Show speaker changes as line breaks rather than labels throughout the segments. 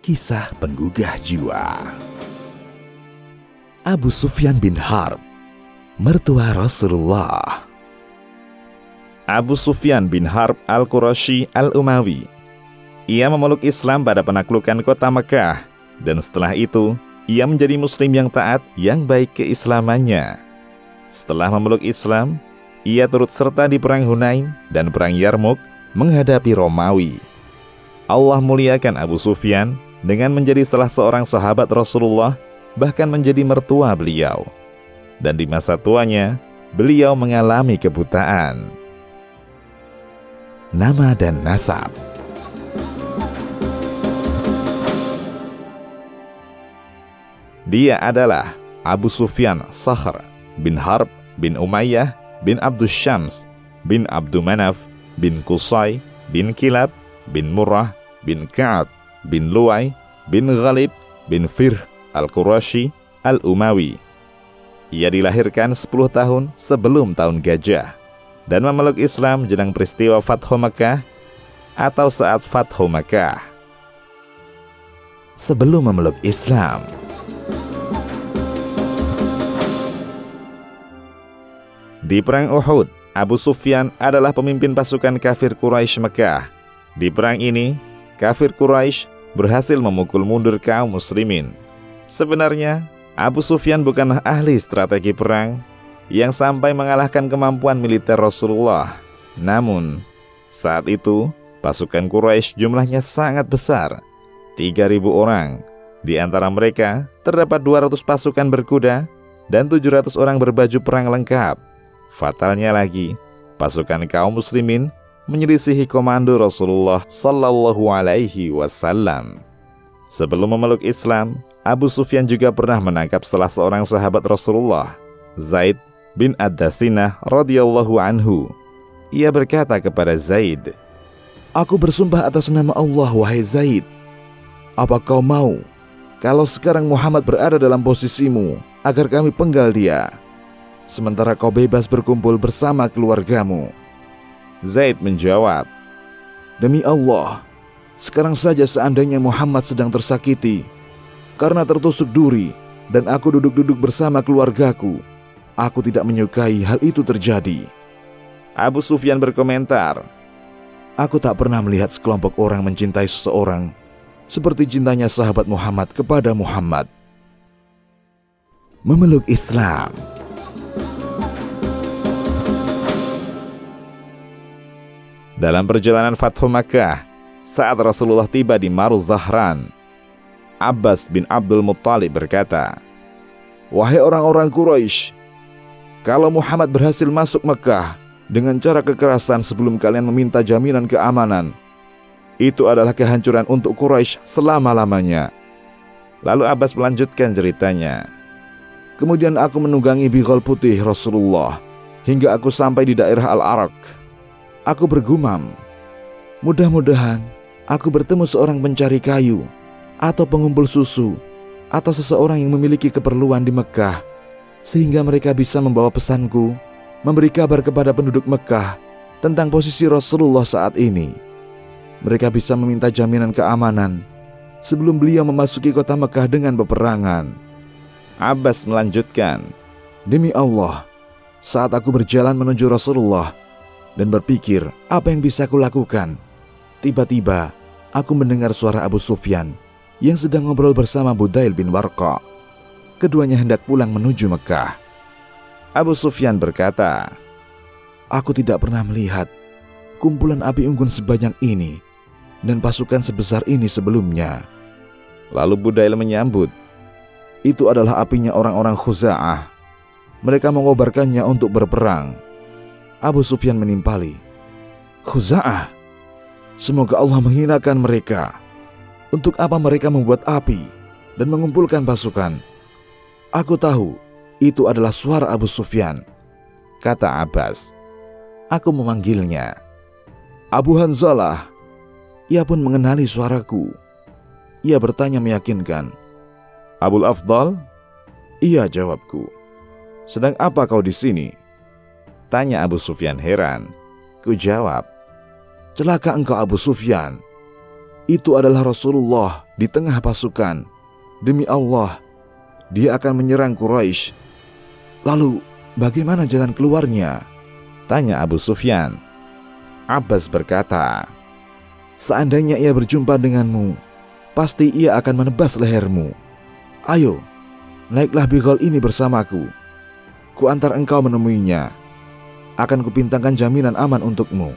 Kisah penggugah jiwa. Abu Sufyan bin Harb, mertua Rasulullah. Abu Sufyan bin Harb al-Qurashi al-Umawi. Ia memeluk Islam pada penaklukan kota Mekah, dan setelah itu ia menjadi muslim yang taat yang baik keislamannya. Setelah memeluk Islam, ia turut serta di perang Hunain dan perang Yarmuk menghadapi Romawi. Allah muliakan Abu Sufyan dengan menjadi salah seorang sahabat Rasulullah, bahkan menjadi mertua beliau. Dan di masa tuanya, beliau mengalami kebutaan. Nama dan nasab. Dia adalah Abu Sufyan Sakhr bin Harb bin Umayyah bin Abdus Syams bin Abdu Manaf bin Qusay bin Kilab bin Murrah bin Ka'ab bin Lu'ay bin Ghalib bin Fihr al-Qurashi al-Umawi. Ia dilahirkan 10 tahun sebelum tahun gajah dan memeluk Islam jelang peristiwa Fathu Makkah atau saat Fathu Makkah. Sebelum memeluk Islam, di perang Uhud, Abu Sufyan adalah pemimpin pasukan kafir Quraisy Mekah. Di perang ini, kafir Quraisy berhasil memukul mundur kaum muslimin. Sebenarnya, Abu Sufyan bukanlah ahli strategi perang yang sampai mengalahkan kemampuan militer Rasulullah. Namun, saat itu, pasukan Quraisy jumlahnya sangat besar, 3.000 orang. Di antara mereka, terdapat 200 pasukan berkuda dan 700 orang berbaju perang lengkap. Fatalnya lagi, pasukan kaum muslimin menyelisihi komando Rasulullah Sallallahu Alaihi Wasallam. Sebelum memeluk Islam, Abu Sufyan juga pernah menangkap salah seorang sahabat Rasulullah, Zaid bin Ad-Dathinah radhiyallahu anhu. Ia berkata kepada Zaid, "Aku bersumpah atas nama Allah, wahai Zaid, apa kau mau kalau sekarang Muhammad berada dalam posisimu agar kami penggal dia, sementara kau bebas berkumpul bersama keluargamu?" Zaid menjawab, "Demi Allah, sekarang saja seandainya Muhammad sedang tersakiti karena tertusuk duri dan aku duduk-duduk bersama keluargaku, aku tidak menyukai hal itu terjadi." Abu Sufyan berkomentar, "Aku tak pernah melihat sekelompok orang mencintai seseorang seperti cintanya sahabat Muhammad kepada Muhammad." Memeluk Islam. Dalam perjalanan Fathu Makkah, saat Rasulullah tiba di Maru Zahran, Abbas bin Abdul Muttalib berkata, "Wahai orang-orang Quraisy, kalau Muhammad berhasil masuk Mekah dengan cara kekerasan sebelum kalian meminta jaminan keamanan, itu adalah kehancuran untuk Quraisy selama-lamanya." Lalu Abbas melanjutkan ceritanya, "Kemudian aku menunggangi bighal putih Rasulullah hingga aku sampai di daerah Al-Arak. Aku bergumam, mudah-mudahan aku bertemu seorang pencari kayu atau pengumpul susu atau seseorang yang memiliki keperluan di Mekah, sehingga mereka bisa membawa pesanku, memberi kabar kepada penduduk Mekah tentang posisi Rasulullah saat ini. Mereka bisa meminta jaminan keamanan sebelum beliau memasuki kota Mekah dengan peperangan." Abbas melanjutkan, "Demi Allah, saat aku berjalan menuju Rasulullah dan berpikir apa yang bisa aku lakukan, tiba-tiba aku mendengar suara Abu Sufyan yang sedang ngobrol bersama Budail bin Warqa. Keduanya hendak pulang menuju Mekah." Abu Sufyan berkata, "Aku tidak pernah melihat kumpulan api unggun sebanyak ini dan pasukan sebesar ini sebelumnya." Lalu Budail menyambut, "Itu adalah apinya orang-orang Khuza'ah. Mereka mengobarkannya untuk berperang." Abu Sufyan menimpali, "Khuza'ah? Semoga Allah menghinakan mereka. Untuk apa mereka membuat api dan mengumpulkan pasukan? Aku tahu itu adalah suara Abu Sufyan." Kata Abbas, "Aku memanggilnya, 'Abu Hanzalah.' Ia pun mengenali suaraku. Ia bertanya meyakinkan, 'Abul Afdal?' Iya, jawabku. 'Sedang apa kau di sini?' Tanya Abu Sufyan heran. Ku jawab, 'Celaka engkau Abu Sufyan. itu adalah Rasulullah di tengah pasukan. Demi Allah, dia akan menyerang Quraisy. Lalu, bagaimana jalan keluarnya? Tanya Abu Sufyan. Abbas berkata, seandainya ia berjumpa denganmu, pasti ia akan menebas lehermu. Ayo, naiklah Bighal ini bersamaku. Ku antar engkau menemuinya. Akan kupintangkan jaminan aman untukmu.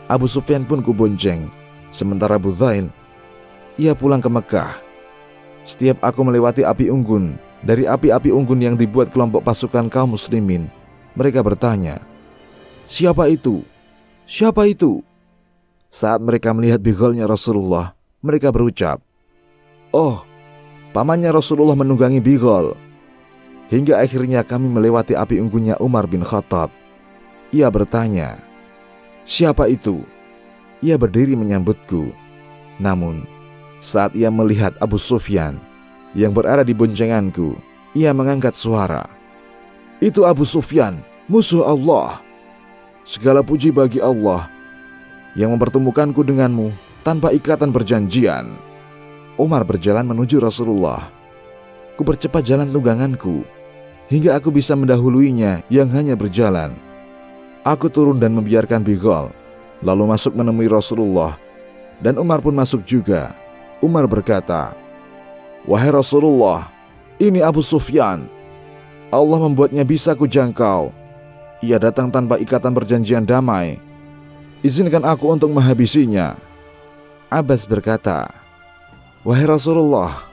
Abu Sufyan pun kubonceng. Sementara Abu Dhail, ia pulang ke Mekah. Setiap aku melewati api unggun dari api-api unggun yang dibuat kelompok pasukan kaum muslimin, mereka bertanya, siapa itu? Siapa itu? Saat mereka melihat bighalnya Rasulullah, mereka berucap, oh, pamannya Rasulullah menunggangi bighal. Hingga akhirnya kami melewati api unggunnya Umar bin Khattab. Ia bertanya, siapa itu? Ia berdiri menyambutku. Namun, saat ia melihat Abu Sufyan yang berada di boncenganku, ia mengangkat suara. Itu Abu Sufyan, musuh Allah. Segala puji bagi Allah yang mempertemukanku denganmu tanpa ikatan perjanjian. Umar berjalan menuju Rasulullah. Ku percepat jalan tungganganku hingga aku bisa mendahuluinya yang hanya berjalan. Aku turun dan membiarkan bighal, lalu masuk menemui Rasulullah, dan Umar pun masuk juga. Umar berkata, wahai Rasulullah, ini Abu Sufyan. Allah membuatnya bisa kujangkau. Ia datang tanpa ikatan perjanjian damai. Izinkan aku untuk menghabisinya. Abbas berkata, wahai Rasulullah,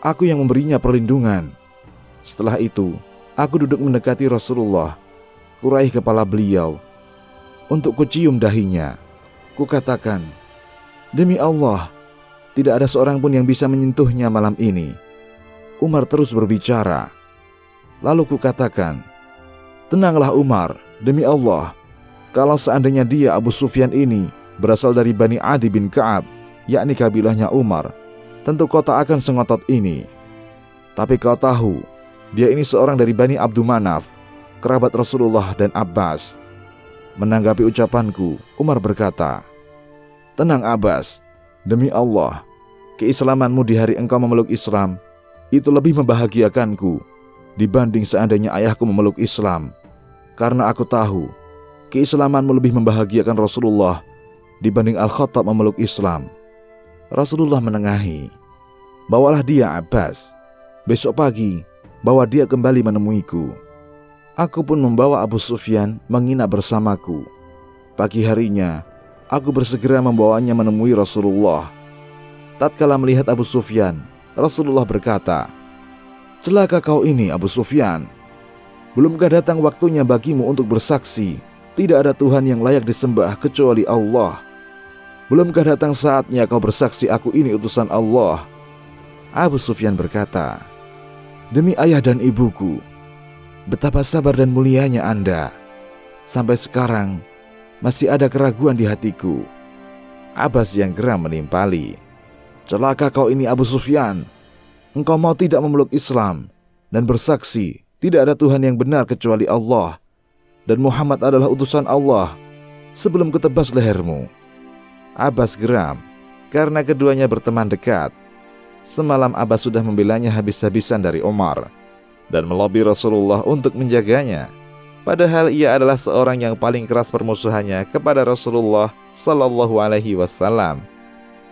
aku yang memberinya perlindungan. Setelah itu, aku duduk mendekati Rasulullah, kuraih kepala beliau untuk kucium dahinya. Kukatakan, demi Allah, tidak ada seorang pun yang bisa menyentuhnya malam ini. Umar terus berbicara. Lalu kukatakan, tenanglah Umar, demi Allah, kalau seandainya dia Abu Sufyan ini berasal dari Bani Adi bin Ka'ab, yakni kabilahnya Umar, tentu kau tak akan sengotot ini. Tapi kau tahu, dia ini seorang dari Bani Abdul Manaf, kerabat Rasulullah dan Abbas. Menanggapi ucapanku, Umar berkata, tenang Abbas, demi Allah, keislamanmu di hari engkau memeluk Islam itu lebih membahagiakanku dibanding seandainya ayahku memeluk Islam. Karena aku tahu keislamanmu lebih membahagiakan Rasulullah dibanding Al-Khattab memeluk Islam. Rasulullah menengahi, bawalah dia Abbas. Besok pagi bawa dia kembali menemuiku. Aku pun membawa Abu Sufyan menginap bersamaku. Pagi harinya aku bersegera membawanya menemui Rasulullah. Tatkala melihat Abu Sufyan, Rasulullah berkata, celaka kau ini Abu Sufyan. Belumkah datang waktunya bagimu untuk bersaksi tidak ada Tuhan yang layak disembah kecuali Allah? Belumkah datang saatnya kau bersaksi aku ini utusan Allah? Abu Sufyan berkata, demi ayah dan ibuku, betapa sabar dan mulianya Anda. Sampai sekarang masih ada keraguan di hatiku. Abbas yang geram menimpali, celaka kau ini Abu Sufyan. Engkau mau tidak memeluk Islam dan bersaksi tidak ada Tuhan yang benar kecuali Allah, dan Muhammad adalah utusan Allah sebelum kutebas lehermu. Abbas geram karena keduanya berteman dekat. Semalam Abbas sudah membelanya habis-habisan dari Umar dan melobi Rasulullah untuk menjaganya, padahal ia adalah seorang yang paling keras permusuhannya kepada Rasulullah Sallallahu Alaihi Wasallam.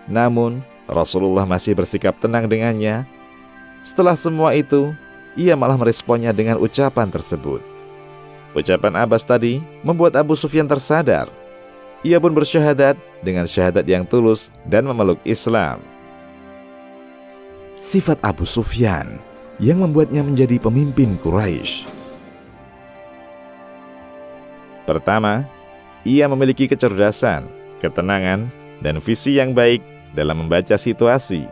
Namun Rasulullah masih bersikap tenang dengannya. Setelah semua itu, ia malah meresponnya dengan ucapan tersebut. Ucapan Abbas tadi membuat Abu Sufyan tersadar. Ia pun bersyahadat dengan syahadat yang tulus dan memeluk Islam. Sifat Abu Sufyan yang membuatnya menjadi pemimpin Quraisy. Pertama, ia memiliki kecerdasan, ketenangan, dan visi yang baik dalam membaca situasi.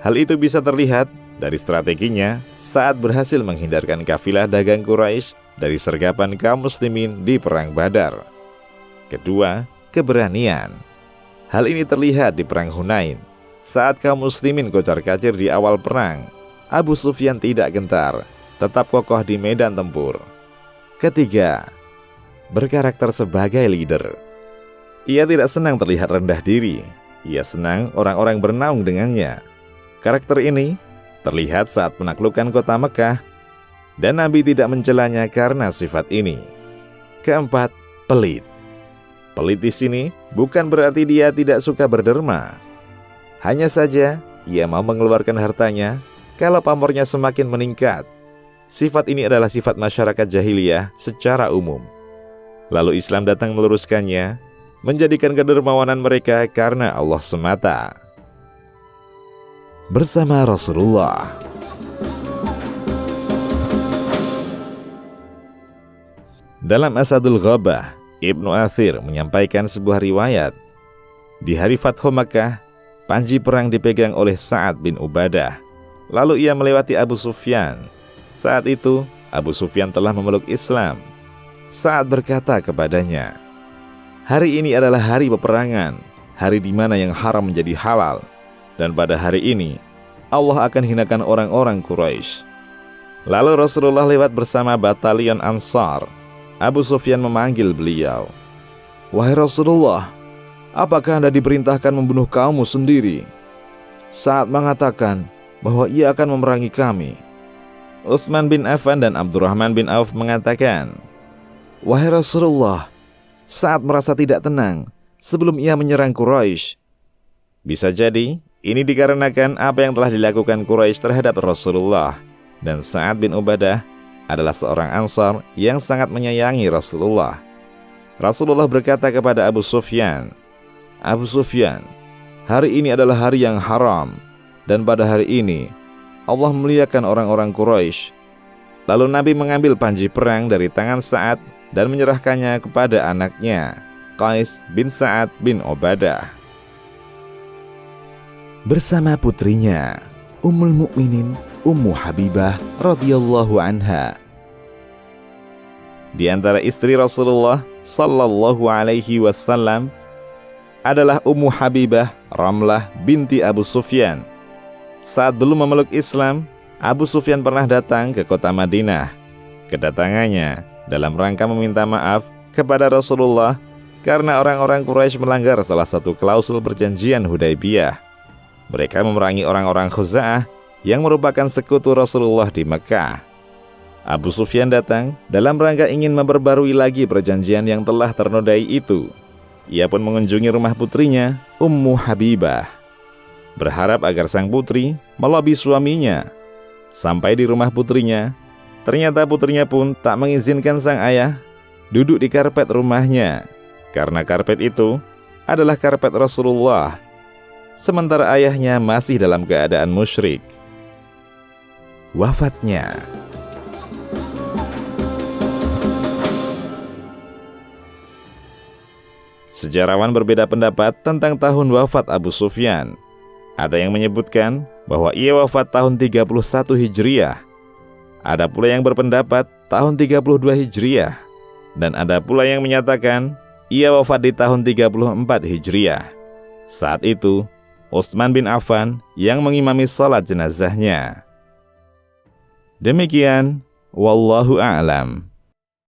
Hal itu bisa terlihat dari strateginya saat berhasil menghindarkan kafilah dagang Quraisy dari sergapan kaum muslimin di Perang Badar. Kedua, keberanian. Hal ini terlihat di Perang Hunain. Saat kaum muslimin kocar-kacir di awal perang, Abu Sufyan tidak gentar, tetap kokoh di medan tempur. Ketiga, berkarakter sebagai leader. Ia tidak senang terlihat rendah diri. Ia senang orang-orang bernaung dengannya. Karakter ini terlihat saat penaklukan kota Mekah, dan Nabi tidak mencelanya karena sifat ini. Keempat, pelit. Pelit di sini bukan berarti dia tidak suka berderma. Hanya saja ia mau mengeluarkan hartanya kalau pamornya semakin meningkat. Sifat ini adalah sifat masyarakat jahiliyah secara umum. Lalu Islam datang meluruskannya, menjadikan kedermawanan mereka karena Allah semata. Bersama Rasulullah. Dalam Asadul Ghabah, Ibnu Athir menyampaikan sebuah riwayat. Di hari Fathu Makkah, panji perang dipegang oleh Sa'ad bin Ubadah. Lalu ia melewati Abu Sufyan. Saat itu, Abu Sufyan telah memeluk Islam. Sa'ad berkata kepadanya, "Hari ini adalah hari peperangan, hari di mana yang haram menjadi halal. Dan pada hari ini, Allah akan hinakan orang-orang Quraisy." Lalu Rasulullah lewat bersama batalion Ansar. Abu Sufyan memanggil beliau, "Wahai Rasulullah, apakah Anda diperintahkan membunuh kaummu sendiri?" Sa'ad mengatakan bahwa ia akan memerangi kami. Utsman bin Affan dan Abdurrahman bin Auf mengatakan, "Wahai Rasulullah, Sa'ad merasa tidak tenang sebelum ia menyerang Quraisy." Bisa jadi ini dikarenakan apa yang telah dilakukan Quraisy terhadap Rasulullah, dan Sa'ad bin Ubadah adalah seorang Ansar yang sangat menyayangi Rasulullah. Rasulullah berkata kepada Abu Sufyan, "Abu Sufyan, hari ini adalah hari yang haram, dan pada hari ini Allah memuliakan orang-orang Quraisy." Lalu Nabi mengambil panji perang dari tangan Sa'ad dan menyerahkannya kepada anaknya, Qais bin Sa'ad bin Ubadah. Bersama putrinya, Ummul Mukminin Ummu Habibah radhiyallahu anha. Di antara istri Rasulullah sallallahu alaihi wasallam adalah Ummu Habibah Ramlah binti Abu Sufyan. Saat belum memeluk Islam, Abu Sufyan pernah datang ke kota Madinah. Kedatangannya dalam rangka meminta maaf kepada Rasulullah karena orang-orang Quraisy melanggar salah satu klausul perjanjian Hudaybiyah. Mereka memerangi orang-orang Khuza'ah yang merupakan sekutu Rasulullah di Mekah. Abu Sufyan datang dalam rangka ingin memperbarui lagi perjanjian yang telah ternodai itu. Ia pun mengunjungi rumah putrinya, Ummu Habibah, berharap agar sang putri melobi suaminya. Sampai di rumah putrinya, ternyata putrinya pun tak mengizinkan sang ayah duduk di karpet rumahnya, karena karpet itu adalah karpet Rasulullah, sementara ayahnya masih dalam keadaan musyrik. Wafatnya. Sejarawan berbeda pendapat tentang tahun wafat Abu Sufyan. Ada yang menyebutkan bahwa ia wafat tahun 31 Hijriah. Ada pula yang berpendapat tahun 32 Hijriah. Dan ada pula yang menyatakan ia wafat di tahun 34 Hijriah. Saat itu, Utsman bin Affan yang mengimami salat jenazahnya. Demikian, wallahu a'lam.